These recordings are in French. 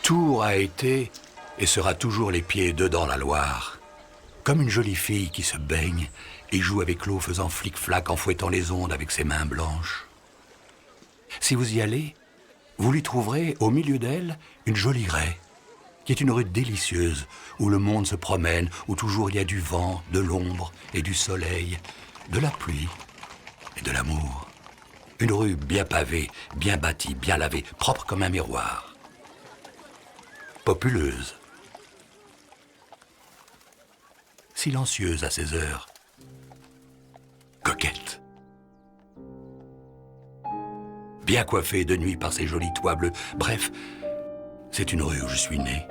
Tours a été et sera toujours les pieds dedans la Loire. Comme une jolie fille qui se baigne et joue avec l'eau faisant flic-flac en fouettant les ondes avec ses mains blanches. Si vous y allez, vous lui trouverez au milieu d'elle une jolie raie, qui est une rue délicieuse où le monde se promène, où toujours il y a du vent, de l'ombre et du soleil, de la pluie et de l'amour. Une rue bien pavée, bien bâtie, bien lavée, propre comme un miroir. Populeuse. Silencieuse à ses heures. Coquette. Bien coiffée de nuit par ses jolis toits bleus. Bref, c'est une rue où je suis né.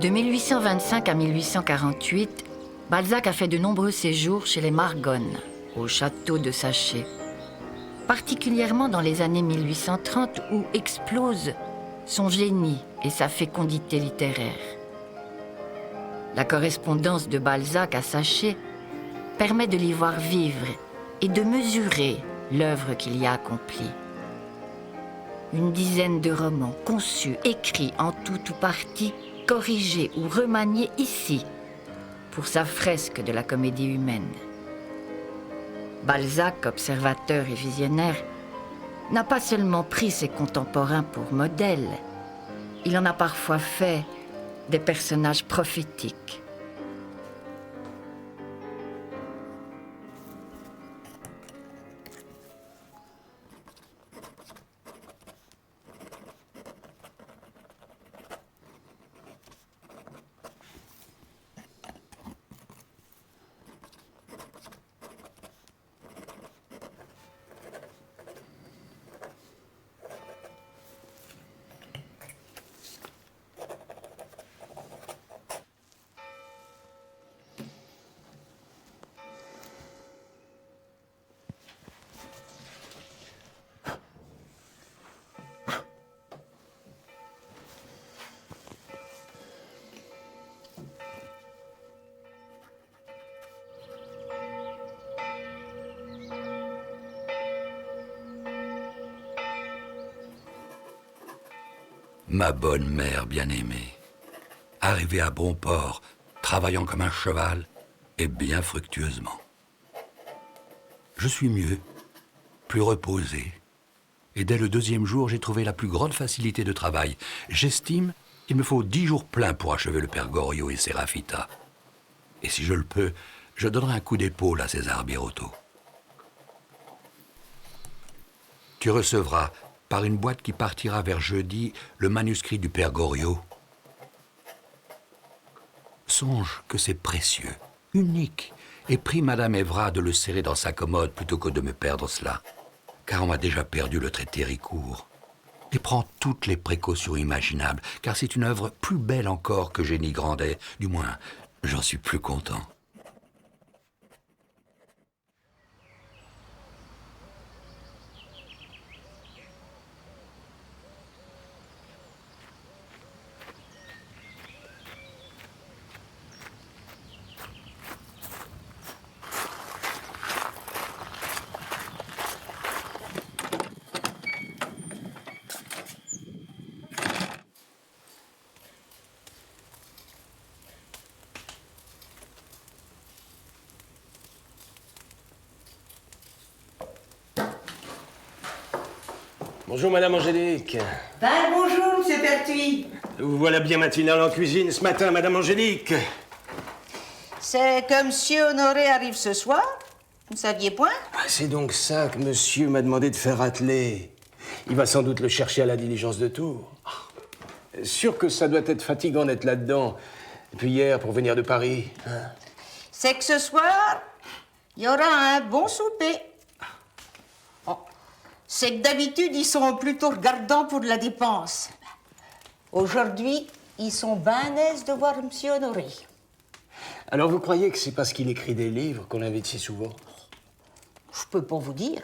De 1825 à 1848, Balzac a fait de nombreux séjours chez les Margonnes, au château de Saché, particulièrement dans les années 1830 où explosent son génie et sa fécondité littéraire. La correspondance de Balzac à Saché permet de l'y voir vivre et de mesurer l'œuvre qu'il y a accomplie. Une dizaine de romans conçus, écrits en tout ou partie, corrigés ou remaniés ici pour sa fresque de la comédie humaine. Balzac, observateur et visionnaire, n'a pas seulement pris ses contemporains pour modèles, il en a parfois fait des personnages prophétiques. Ma bonne mère bien-aimée, arrivée à bon port, travaillant comme un cheval et bien fructueusement. Je suis mieux, plus reposé, et dès le 2e jour, j'ai trouvé la plus grande facilité de travail. J'estime qu'il me faut 10 jours pleins pour achever le père Goriot et Sérafita. Et si je le peux, je donnerai un coup d'épaule à César Birotteau. Tu recevras, par une boîte qui partira vers jeudi, le manuscrit du père Goriot. Songe que c'est précieux, unique, et prie Madame Évrard de le serrer dans sa commode plutôt que de me perdre cela, car on m'a déjà perdu le traité Ricourt. Et prends toutes les précautions imaginables, car c'est une œuvre plus belle encore que Génie Grandet, du moins, j'en suis plus content. Bonjour, Madame Angélique. Ben, bonjour, Monsieur Pertuis. Vous voilà bien matinale en cuisine ce matin, Madame Angélique. C'est que Monsieur Honoré arrive ce soir? Vous ne saviez point? Ah, c'est donc ça que monsieur m'a demandé de faire atteler. Il va sans doute le chercher à la diligence de Tours. Sûr que ça doit être fatigant d'être là-dedans. Et puis hier, pour venir de Paris. Hein. C'est que ce soir, il y aura un bon souper. Oh. C'est que d'habitude, ils sont plutôt regardants pour de la dépense. Aujourd'hui, ils sont ben aises de voir Monsieur Honoré. Alors vous croyez que c'est parce qu'il écrit des livres qu'on l'invite si souvent? Je peux pas vous dire.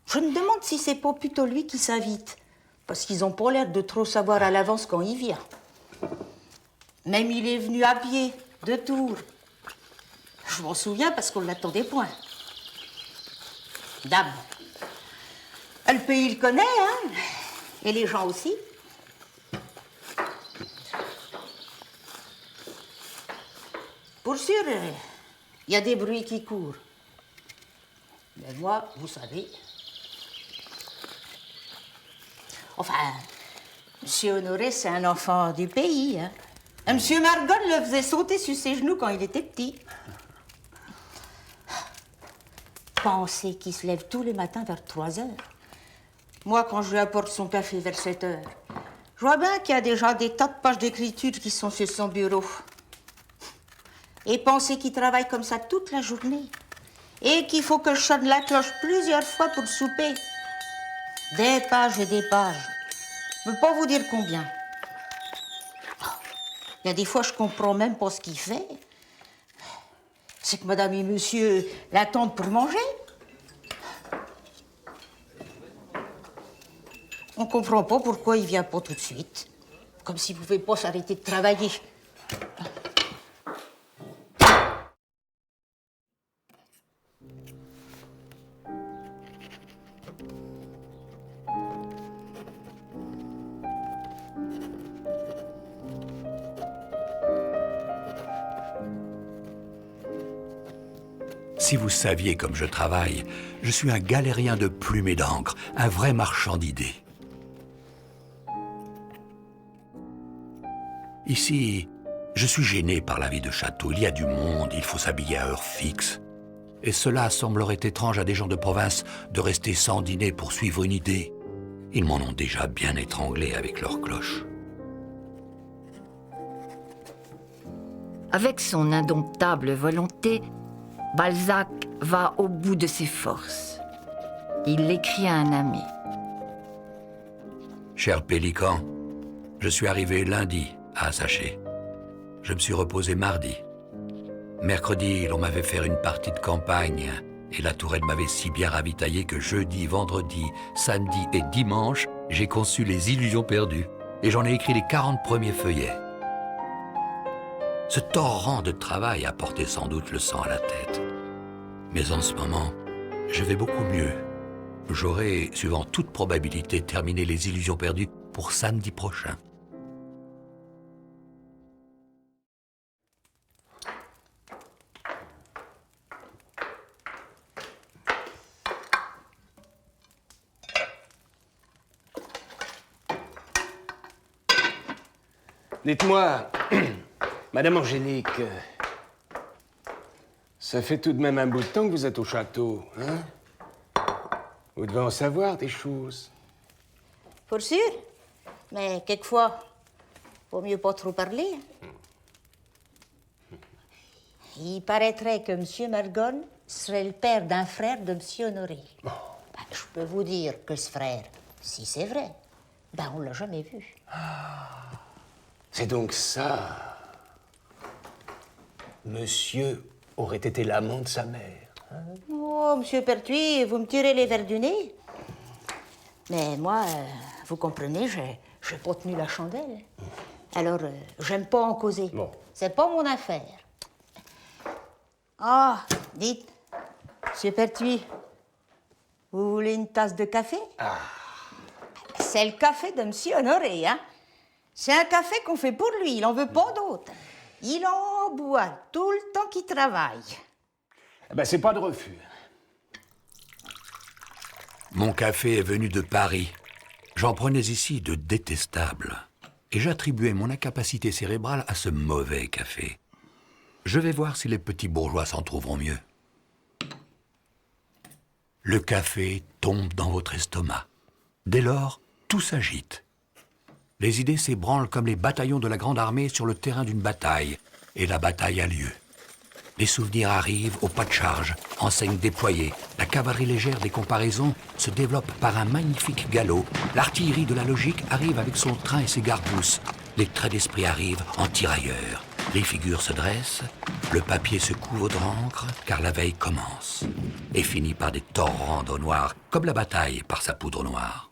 Je me demande si c'est pas plutôt lui qui s'invite. Parce qu'ils ont pas l'air de trop savoir à l'avance quand il vient. Même il est venu à pied, de Tours. Je m'en souviens parce qu'on l'attendait point. Dame. Le pays, il connaît, hein? Et les gens aussi. Pour sûr, il y a des bruits qui courent. Mais moi, vous savez... Enfin, Monsieur Honoré, c'est un enfant du pays, hein. Monsieur Margon le faisait sauter sur ses genoux quand il était petit. Pensez qu'il se lève tous les matins vers 3 heures. Moi, quand je lui apporte son café vers 7 heures, je vois bien qu'il y a déjà des tas de pages d'écriture qui sont sur son bureau. Et pensez qu'il travaille comme ça toute la journée. Et qu'il faut que je sonne la cloche plusieurs fois pour le souper. Des pages et des pages. Je ne peux pas vous dire combien. Il y a des fois, je comprends même pas ce qu'il fait. C'est que madame et monsieur l'attendent pour manger. On comprend pas pourquoi il vient pas tout de suite. Comme s'il pouvait pas s'arrêter de travailler. Si vous saviez comme je travaille, je suis un galérien de plumes et d'encre, un vrai marchand d'idées. Ici, je suis gêné par la vie de château. Il y a du monde, il faut s'habiller à heure fixe. Et cela semblerait étrange à des gens de province de rester sans dîner pour suivre une idée. Ils m'en ont déjà bien étranglé avec leurs cloches. Avec son indomptable volonté, Balzac va au bout de ses forces. Il l'écrit à un ami. Cher Pélican, je suis arrivé lundi à Saché. Je me suis reposé mardi. Mercredi, l'on m'avait fait une partie de campagne et la tourelle m'avait si bien ravitaillé que jeudi, vendredi, samedi et dimanche, j'ai conçu Les Illusions perdues et j'en ai écrit les 40 premiers feuillets. Ce torrent de travail a porté sans doute le sang à la tête. Mais en ce moment, je vais beaucoup mieux. J'aurai, suivant toute probabilité, terminé Les Illusions perdues pour samedi prochain. Dites-moi, Madame Angélique, ça fait tout de même un bout de temps que vous êtes au château, hein? Vous devez en savoir des choses. Pour sûr. Mais quelquefois, vaut mieux pas trop parler. Il paraîtrait que Monsieur Margon serait le père d'un frère de Monsieur Honoré. Oh. Ben, je peux vous dire que ce frère, si c'est vrai, ben on l'a jamais vu. C'est donc ça. Monsieur aurait été l'amant de sa mère. Hein? Oh, Monsieur Pertuis, vous me tirez les verres du nez. Mais moi, vous comprenez, j'ai pas tenu la chandelle. Alors, j'aime pas en causer. Bon. C'est pas mon affaire. Ah, dites, Monsieur Pertuis, vous voulez une tasse de café? Ah. C'est le café de Monsieur Honoré, hein? C'est un café qu'on fait pour lui, il en veut pas d'autre. Il en boit tout le temps qu'il travaille. Eh ben, c'est pas de refus. Mon café est venu de Paris. J'en prenais ici de détestables. Et j'attribuais mon incapacité cérébrale à ce mauvais café. Je vais voir si les petits bourgeois s'en trouveront mieux. Le café tombe dans votre estomac. Dès lors, tout s'agite. Les idées s'ébranlent comme les bataillons de la grande armée sur le terrain d'une bataille. Et la bataille a lieu. Les souvenirs arrivent au pas de charge, enseignes déployées. La cavalerie légère des comparaisons se développe par un magnifique galop. L'artillerie de la logique arrive avec son train et ses gargousses. Les traits d'esprit arrivent en tirailleurs. Les figures se dressent, le papier se couvre d'encre, car la veille commence. Et finit par des torrents d'eau noire, comme la bataille par sa poudre noire.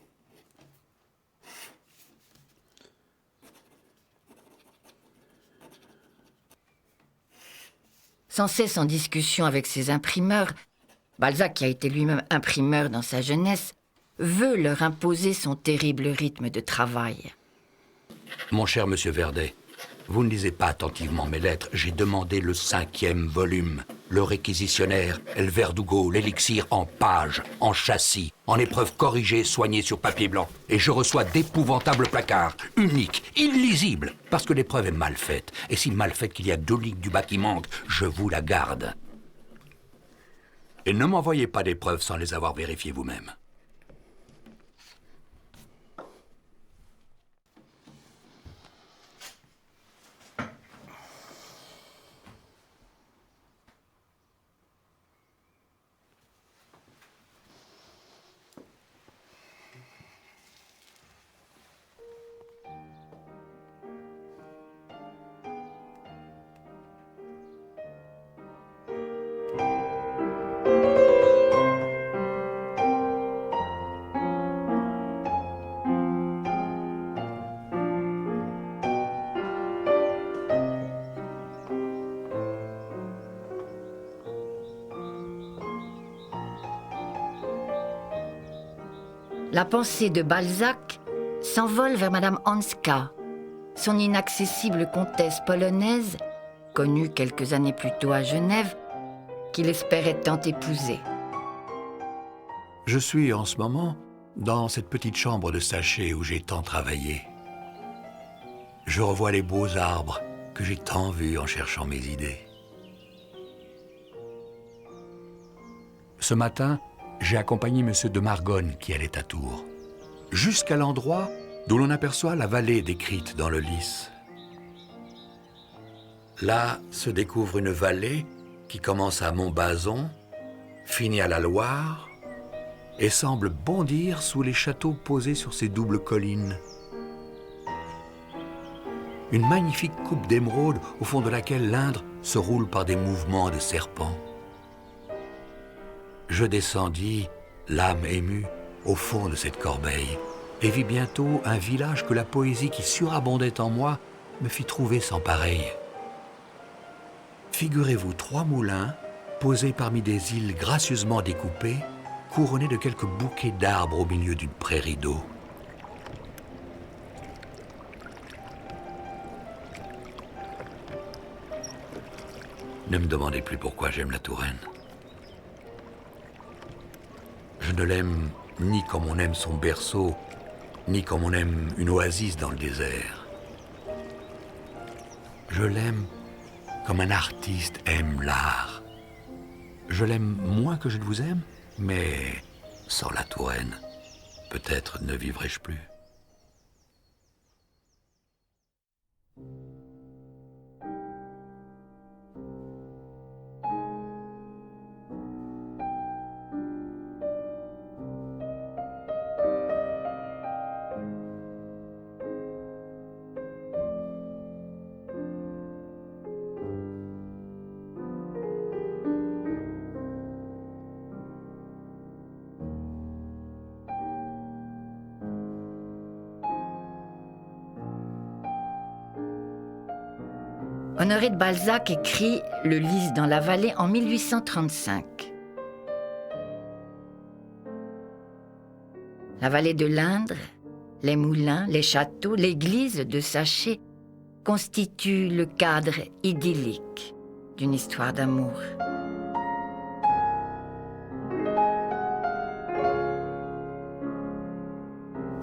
Sans cesse en discussion avec ses imprimeurs, Balzac, qui a été lui-même imprimeur dans sa jeunesse, veut leur imposer son terrible rythme de travail. Mon cher monsieur Verdet, vous ne lisez pas attentivement mes lettres. J'ai demandé le 5e volume. Le réquisitionnaire, El Verdugo, l'élixir en pages, en châssis, en épreuves corrigées, soignées sur papier blanc. Et je reçois d'épouvantables placards, uniques, illisibles, parce que l'épreuve est mal faite. Et si mal faite qu'il y a 2 lignes du bas qui manquent, je vous la garde. Et ne m'envoyez pas d'épreuves sans les avoir vérifiées vous-même. La pensée de Balzac s'envole vers Madame Hanska, son inaccessible comtesse polonaise, connue quelques années plus tôt à Genève, qu'il espérait tant épouser. Je suis en ce moment dans cette petite chambre de sachet où j'ai tant travaillé. Je revois les beaux arbres que j'ai tant vus en cherchant mes idées. Ce matin, j'ai accompagné M. de Margonne qui allait à Tours, jusqu'à l'endroit d'où l'on aperçoit la vallée décrite dans le Lys. Là se découvre une vallée qui commence à Montbazon, finit à la Loire et semble bondir sous les châteaux posés sur ces doubles collines. Une magnifique coupe d'émeraude au fond de laquelle l'Indre se roule par des mouvements de serpents. Je descendis, l'âme émue, au fond de cette corbeille et vis bientôt un village que la poésie qui surabondait en moi me fit trouver sans pareil. Figurez-vous 3 moulins posés parmi des îles gracieusement découpées, couronnés de quelques bouquets d'arbres au milieu d'une prairie d'eau. Ne me demandez plus pourquoi j'aime la Touraine. Je ne l'aime ni comme on aime son berceau, ni comme on aime une oasis dans le désert. Je l'aime comme un artiste aime l'art. Je l'aime moins que je ne vous aime, mais sans la Touraine, peut-être ne vivrai-je plus. Honoré de Balzac écrit Le Lys dans la vallée en 1835. La vallée de l'Indre, les moulins, les châteaux, l'église de Sachet constituent le cadre idyllique d'une histoire d'amour.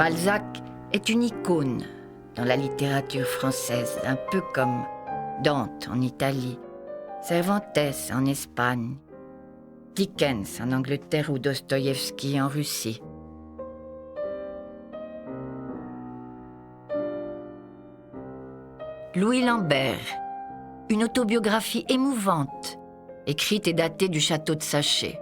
Balzac est une icône dans la littérature française, un peu comme Dante en Italie, Cervantes en Espagne, Dickens en Angleterre ou Dostoïevski en Russie. Louis Lambert, une autobiographie émouvante, écrite et datée du château de Saché.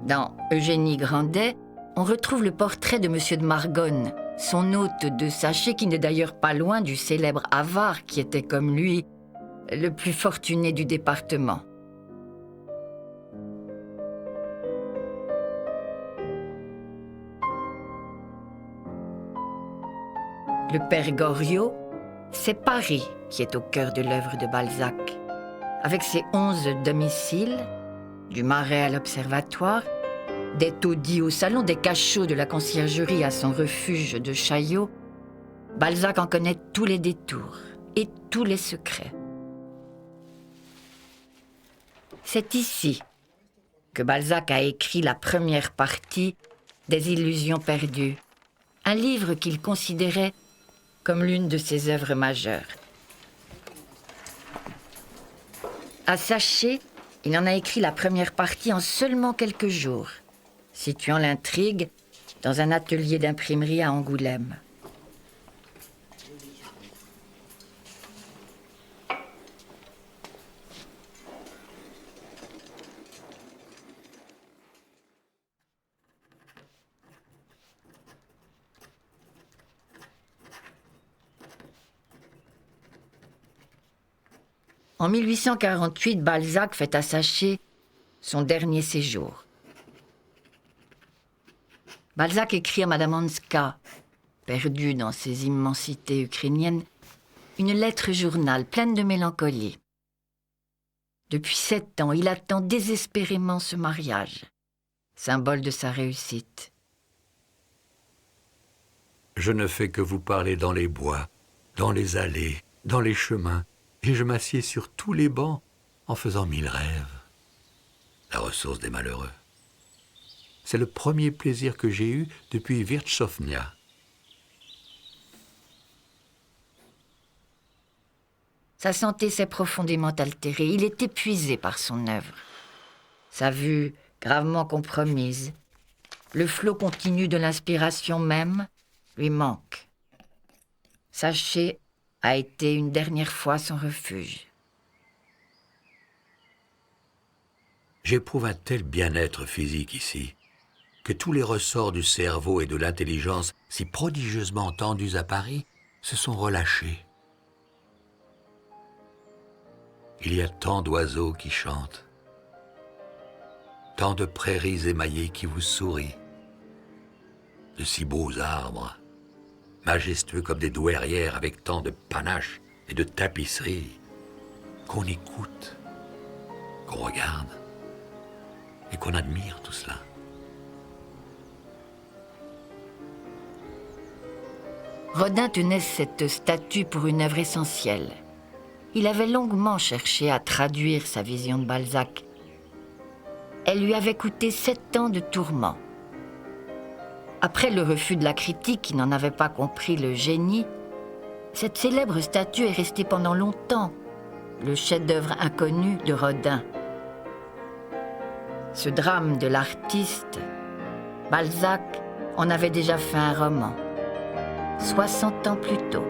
Dans Eugénie Grandet, on retrouve le portrait de Monsieur de Margonne, son hôte de Saché, qui n'est d'ailleurs pas loin du célèbre avare qui était comme lui le plus fortuné du département. Le père Goriot, c'est Paris qui est au cœur de l'œuvre de Balzac. Avec ses 11 domiciles, du Marais à l'Observatoire, des taudis au salon, des cachots de la conciergerie à son refuge de Chaillot, Balzac en connaît tous les détours et tous les secrets. C'est ici que Balzac a écrit la première partie des Illusions perdues, un livre qu'il considérait comme l'une de ses œuvres majeures. À Saché, il en a écrit la première partie en seulement quelques jours, situant l'intrigue dans un atelier d'imprimerie à Angoulême. En 1848, Balzac fait à Saché son dernier séjour. Balzac écrit à Madame Hanska, perdue dans ces immensités ukrainiennes, une lettre journal pleine de mélancolie. Depuis 7 ans, il attend désespérément ce mariage, symbole de sa réussite. Je ne fais que vous parler dans les bois, dans les allées, dans les chemins, et je m'assieds sur tous les bancs en faisant 1000 rêves. La ressource des malheureux. C'est le premier plaisir que j'ai eu depuis Virtsofnia. Sa santé s'est profondément altérée. Il est épuisé par son œuvre. Sa vue gravement compromise. Le flot continu de l'inspiration même lui manque. Saché a été une dernière fois son refuge. J'éprouve un tel bien-être physique ici, que tous les ressorts du cerveau et de l'intelligence, si prodigieusement tendus à Paris, se sont relâchés. Il y a tant d'oiseaux qui chantent, tant de prairies émaillées qui vous sourient, de si beaux arbres, majestueux comme des douairières avec tant de panache et de tapisseries, qu'on écoute, qu'on regarde et qu'on admire tout cela. Rodin tenait cette statue pour une œuvre essentielle. Il avait longuement cherché à traduire sa vision de Balzac. Elle lui avait coûté 7 ans de tourments. Après le refus de la critique qui n'en avait pas compris le génie, cette célèbre statue est restée pendant longtemps le chef-d'œuvre inconnu de Rodin. Ce drame de l'artiste, Balzac en avait déjà fait un roman, 60 ans plus tôt.